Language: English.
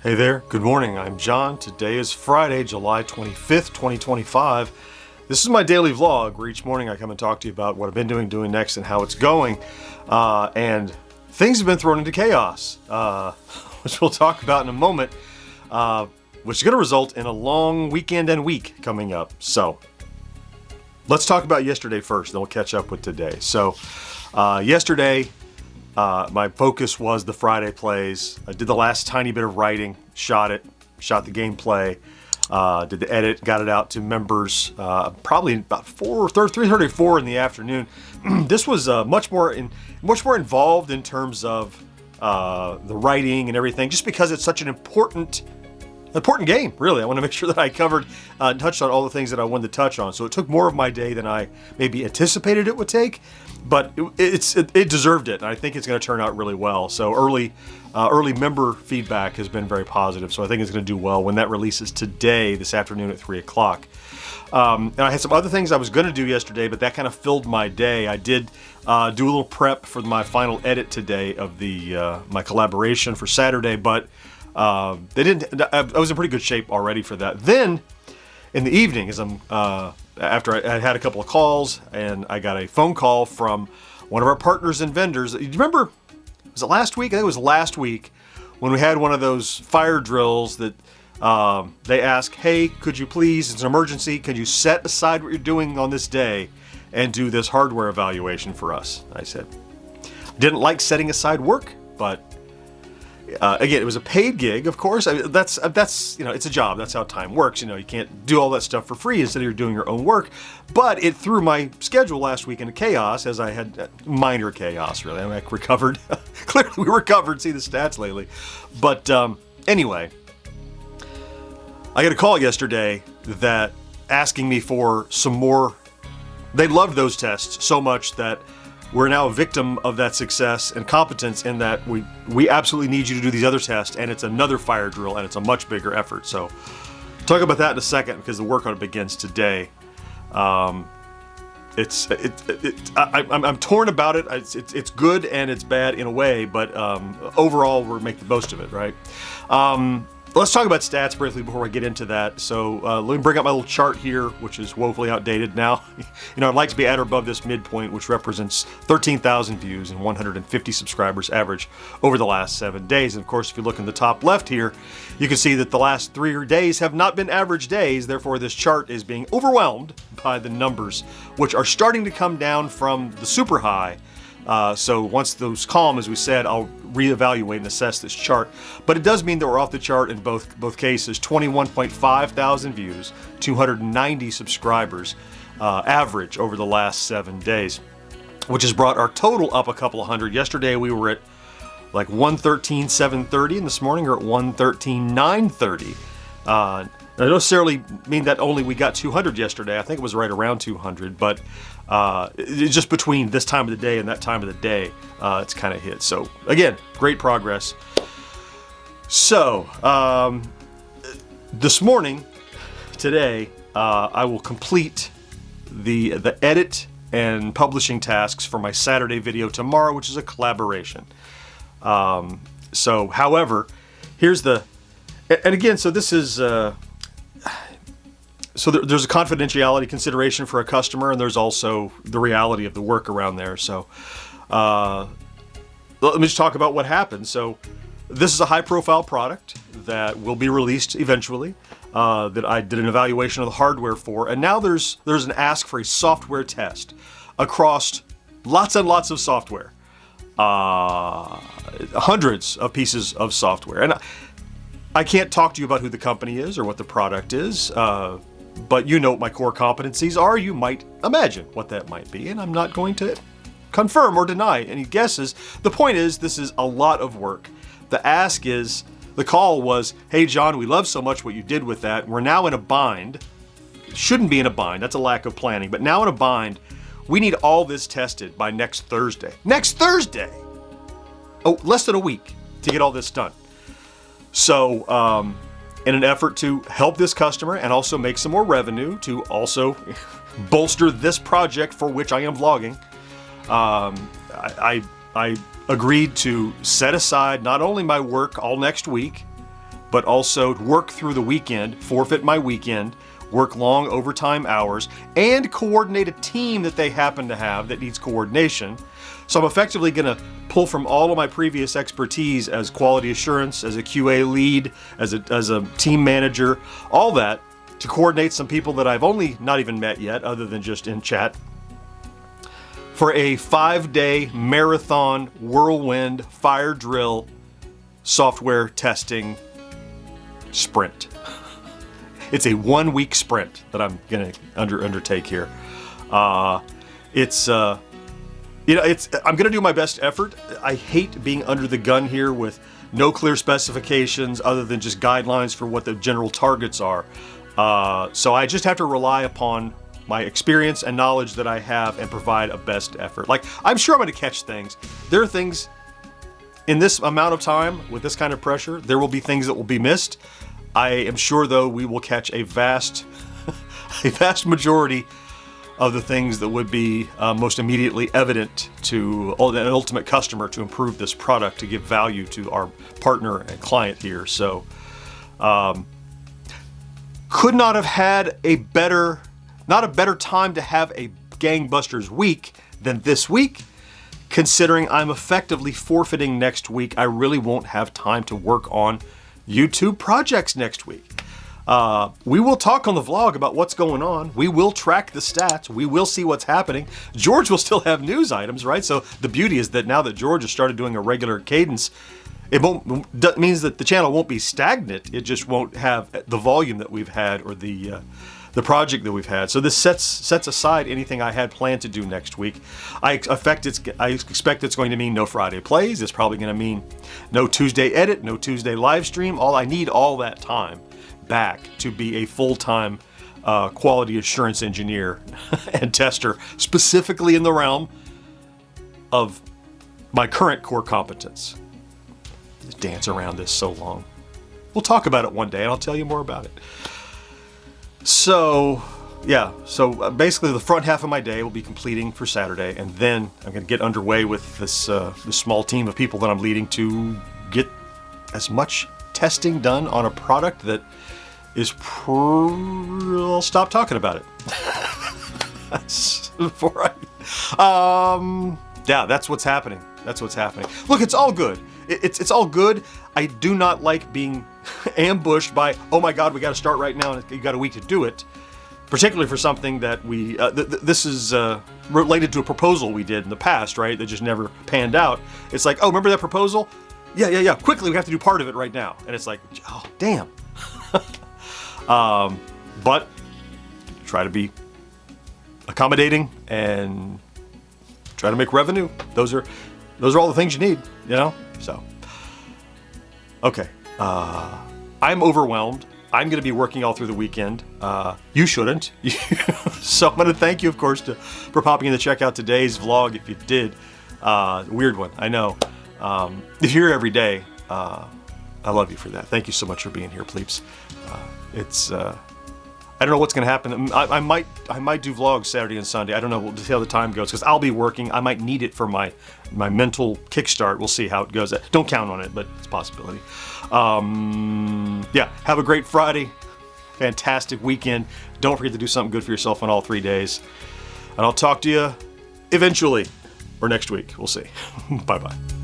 Hey there, good morning. I'm John. Today is Friday, July 25th, 2025. This is my daily vlog where each morning I come and talk to you about what I've been doing next, and how it's going. And things have been thrown into chaos, which we'll talk about in a moment, which is going to result in a long weekend and week coming up. So let's talk about yesterday first, then we'll catch up with today. So yesterday, my focus was the Friday plays. I did the last tiny bit of writing, shot the gameplay, did the edit, got it out to members probably about 3:34 in the afternoon. This was much more involved in terms of the writing and everything, just because it's such an important game, really. I want to make sure that I covered and touched on all the things that I wanted to touch on. So it took more of my day than I maybe anticipated it would take, but it deserved it, and I think it's going to turn out really well. So early member feedback has been very positive, so I think it's going to do well when that releases today, this afternoon at 3 o'clock. And I had some other things I was going to do yesterday, but that kind of filled my day. I did do a little prep for my final edit today of my collaboration for Saturday, but I was in pretty good shape already for that. Then in the evening, as after I had a couple of calls, and I got a phone call from one of our partners and vendors. You remember, was it last week? I think it was last week when we had one of those fire drills that they asked, hey, could you please, it's an emergency, could you set aside what you're doing on this day and do this hardware evaluation for us? I said, I didn't like setting aside work, but again, it was a paid gig, of course. I mean, that's it's a job. That's how time works. You can't do all that stuff for free instead of you're doing your own work. But it threw my schedule last week into chaos, as I had minor chaos, really. I mean, I recovered. Clearly, we recovered. See the stats lately. But anyway, I got a call yesterday that asking me for some more. They loved those tests so much that we're now a victim of that success and competence, in that we absolutely need you to do these other tests, and it's another fire drill, and it's a much bigger effort. So talk about that in a second, because the work on it begins today. I'm torn about it. It's good and it's bad in a way, but overall we're making the most of it, right? Let's talk about stats briefly before I get into that. So let me bring up my little chart here, which is woefully outdated now. I'd like to be at or above this midpoint, which represents 13,000 views and 150 subscribers average over the last 7 days. And of course, if you look in the top left here, you can see that the last 3 days have not been average days. Therefore, this chart is being overwhelmed by the numbers, which are starting to come down from the super high. So once those calm, as we said, I'll reevaluate and assess this chart. But it does mean that we're off the chart in both cases. 21.5 thousand views, 290 subscribers average over the last 7 days, which has brought our total up a couple of hundred. Yesterday we were at like 113,730, and this morning we're at 113,930. I don't necessarily mean that only we got 200 yesterday. I think it was right around 200, but it's just between this time of the day and that time of the day, it's kind of hit. So again, great progress. So this morning, today, I will complete the edit and publishing tasks for my Saturday video tomorrow, which is a collaboration. So, however, here's and again, so this is. So there's a confidentiality consideration for a customer, and there's also the reality of the work around there. So let me just talk about what happened. So this is a high-profile product that will be released eventually, that I did an evaluation of the hardware for, and now there's an ask for a software test across lots and lots of software, hundreds of pieces of software. And I can't talk to you about who the company is or what the product is, but you know what my core competencies are. You might imagine what that might be, and I'm not going to confirm or deny any guesses. The point is, this is a lot of work. The call was, hey John, we love so much what you did with that. We're now in a bind. Shouldn't be in a bind, that's a lack of planning, but now in a bind. We need all this tested by next Thursday. Next Thursday! Oh, less than a week to get all this done. So, in an effort to help this customer and also make some more revenue, to also bolster this project for which I am vlogging, I agreed to set aside not only my work all next week, but also work through the weekend, forfeit my weekend, work long overtime hours, and coordinate a team that they happen to have that needs coordination. So I'm effectively going to pull from all of my previous expertise as quality assurance, as a QA lead, as a team manager, all that, to coordinate some people that I've only not even met yet, other than just in chat, for a 5-day marathon whirlwind fire drill software testing sprint. It's a 1-week sprint that I'm going to undertake here. I'm going to do my best effort. I hate being under the gun here with no clear specifications other than just guidelines for what the general targets are. So I just have to rely upon my experience and knowledge that I have and provide a best effort. Like, I'm sure I'm going to catch things. There are things in this amount of time with this kind of pressure, there will be things that will be missed. I am sure, though, we will catch a vast majority of the things that would be most immediately evident to an ultimate customer to improve this product, to give value to our partner and client here. So, could not have had not a better time to have a gangbusters week than this week. Considering I'm effectively forfeiting next week, I really won't have time to work on YouTube projects next week. We will talk on the vlog about what's going on. We will track the stats. We will see what's happening. George will still have news items, right? So the beauty is that now that George has started doing a regular cadence, that means that the channel won't be stagnant. It just won't have the volume that we've had, or the project that we've had. So this sets aside anything I had planned to do next week. I expect it's going to mean no Friday plays. It's probably going to mean no Tuesday edit, no Tuesday live stream. I need all that time back to be a full-time quality assurance engineer and tester, specifically in the realm of my current core competence. Just dance around this so long. We'll talk about it one day, and I'll tell you more about it. So, yeah, basically the front half of my day will be completing for Saturday, and then I'm going to get underway with this small team of people that I'm leading to get as much testing done on a product that is I'll stop talking about it. That's what's happening. That's what's happening. Look, it's all good. It's all good. I do not like being ambushed by, oh my God, we got to start right now, and you got a week to do it. Particularly for something that we, this is related to a proposal we did in the past, right? That just never panned out. It's like, oh, remember that proposal? Yeah. Quickly, we have to do part of it right now. And it's like, oh, damn. But try to be accommodating and try to make revenue. Those are all the things you need, you know? So, okay. I'm overwhelmed. I'm going to be working all through the weekend. You shouldn't. So I'm going to thank you, of course, for popping in to check out today's vlog. If you did, weird one, I know. If you're here every day, I love you for that. Thank you so much for being here, Pleeps. I don't know what's going to happen. I might do vlogs Saturday and Sunday. I don't know. We'll see how the time goes, because I'll be working. I might need it for my mental kickstart. We'll see how it goes. Don't count on it, but it's a possibility. Yeah, have a great Friday. Fantastic weekend. Don't forget to do something good for yourself on all 3 days. And I'll talk to you eventually, or next week. We'll see. Bye-bye.